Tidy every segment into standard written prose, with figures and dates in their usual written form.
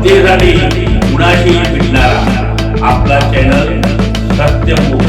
जनतेसाठी कुणाशी भेटणारा आपला चॅनल सत्यमुख।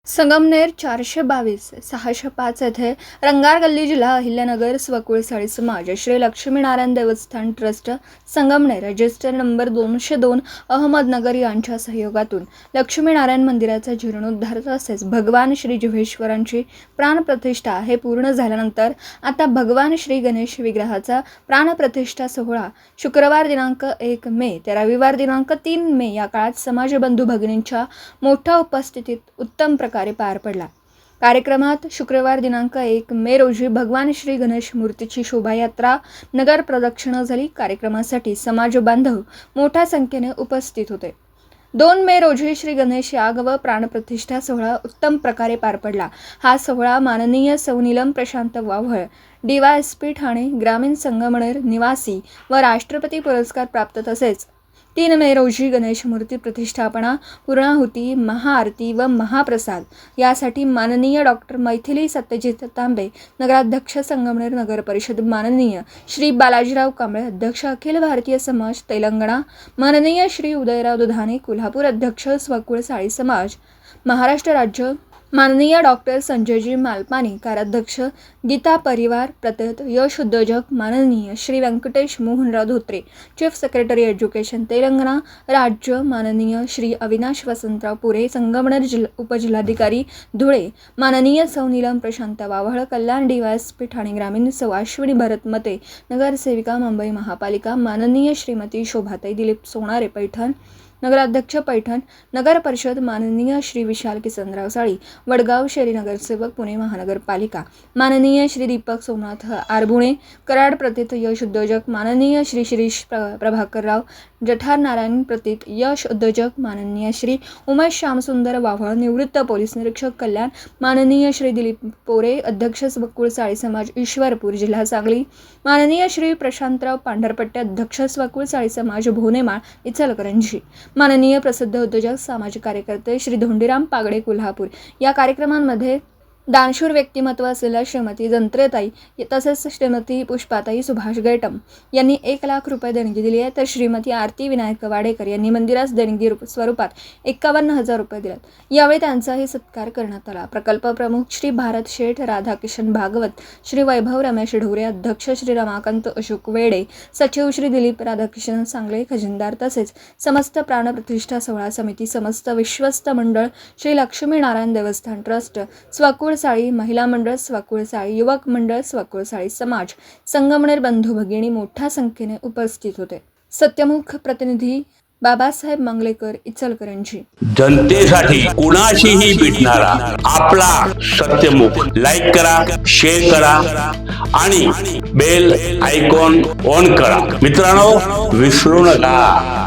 संगमनेर 422 605 येथे रंगार गल्ली जिल्हा अहिल्यानगर स्वकुळसाळी समाज श्री लक्ष्मीनारायण देवस्थान trust Sangamner register number 202 Ahmednagar यांच्या सहयोगातून लक्ष्मीनारायण मंदिराचा जीर्णोद्धार तसेच भगवान श्री जिव्हेश्वरांची प्राणप्रतिष्ठा हे पूर्ण झाल्यानंतर आता भगवान श्री गणेश विग्रहाचा प्राणप्रतिष्ठा सोहळा शुक्रवार दिनांक 1 मे ते रविवार दिनांक 3 मे या काळात समाजबंधू भगिनींच्या मोठ्या उपस्थितीत उत्तम प्रकारे पार पडला। कार्यक्रमात शुक्रवार दिनांक 1 मे रोजी भगवान श्री गणेश मूर्तीची शोभायात्रा नगर प्रदक्षिणा झाली। कार्यक्रमासाठी समाज बांधव मोठ्या संख्येने उपस्थित होते। 2 मे रोजी श्री गणेश याग व प्राणप्रतिष्ठा सोहळा उत्तम प्रकारे पार पडला। हा सोहळा माननीय सौ नीलम प्रशांत वाव्हळ DYSP ठाणे ग्रामीण संगमनेर निवासी व राष्ट्रपती पुरस्कार प्राप्त तसेच 3 मे रोजी गणेश मूर्ती प्रतिष्ठापना पूर्णाहुती महाआरती व महाप्रसाद यासाठी माननीय डॉक्टर मैथिली सत्यजित तांबे नगराध्यक्ष संगमनेर नगर परिषद माननीय श्री बालाजीराव कांबळे अध्यक्ष अखिल भारतीय समाज तेलंगणा माननीय श्री उदयराव दुधाने कोल्हापूर अध्यक्ष स्वकुळसाळी समाज महाराष्ट्र राज्य माननीय डॉक्टर संजयजी मालपानी कार्याध्यक्ष गीता परिवार प्रत्येक यश उद्योजक माननीय Shri Venkatesh Mohanrao Dhotre chief secretary education Telangana राज्य माननीय श्री अविनाश वसंतराव पुरे संगमनेर उपजिल्हाधिकारी धुळे माननीय सौ नीलम प्रशांत वाव्हळ कल्याण DYSP ठाणे ग्रामीण सौ अश्विनी भरत मते नगरसेविका मुंबई महापालिका माननीय श्रीमती शोभाताई दिलीप सोनारे पैठण नगराध्यक्ष पैठण नगर परिषद माननीय श्री विशाल किसनराव साळी वडगाव शहरी नगरसेवक पुणे महानगरपालिका माननीय श्री दीपक सोमनाथ आरबुणे कराड प्रतीत यश उद्योजक माननीय श्री शिरीष प्रभाकरराव जठार नारायण प्रतीत यश उद्योजक माननीय श्री उमेश श्यामसुंदर वाव्हळ निवृत्त पोलीस निरीक्षक कल्याण माननीय श्री दिलीप पोरे अध्यक्ष स्वकुळसाळी समाज ईश्वरपूर जिल्हा सांगली माननीय श्री प्रशांतराव पांढरपट्टे अध्यक्ष स्वकुळसाळी समाज भोनेमाळ इचलकरंजी माननीय प्रसिद्ध उद्योजक सामाजिक कार्यकर्ते श्री धोंडीराम पागडे कोल्हापूर या कार्यक्रमांमध्ये दानशूर व्यक्तिमत्व असलेल्या श्रीमती जंत्रेताई तसेच श्रीमती पुष्पाताई सुभाष गैटम यांनी 1 लाख रुपये देणगी दिली आहे तर श्रीमती आरती विनायक वाडेकर यांनी मंदिरास देणगी स्वरूपात 51,000 रुपये दिलेत। यावेळी त्यांचाही सत्कार करण्यात आला। प्रकल्प प्रमुख श्री भारत शेठ राधाकिशन भागवत श्री वैभव रमेश ढोरे अध्यक्ष श्री रमाकांत अशोक वेडे सचिव श्री दिलीप राधाकिशन सांगले खजिनदार तसेच समस्त प्राणप्रतिष्ठा सोहळा समिती समस्त विश्वस्त मंडळ श्री लक्ष्मीनारायण देवस्थान ट्रस्ट स्वकुळसाळी महिला मंडळ स्वकुळसाळी युवक मंडळ स्वकुळसाळी समाज संगमनेर बंधू भगिनी मोठ्या संख्येने उपस्थित होते। सत्यमुख प्रतिनिधी बाबासाहेब मंगलेकर इचलकरंजी। जनतेसाठी कुणाशीही भेटणारा आपला सत्यमुख। लाईक करा, शेअर करा आणि बेल आयकॉन ऑन करा। मित्रांनो, विसरू नका।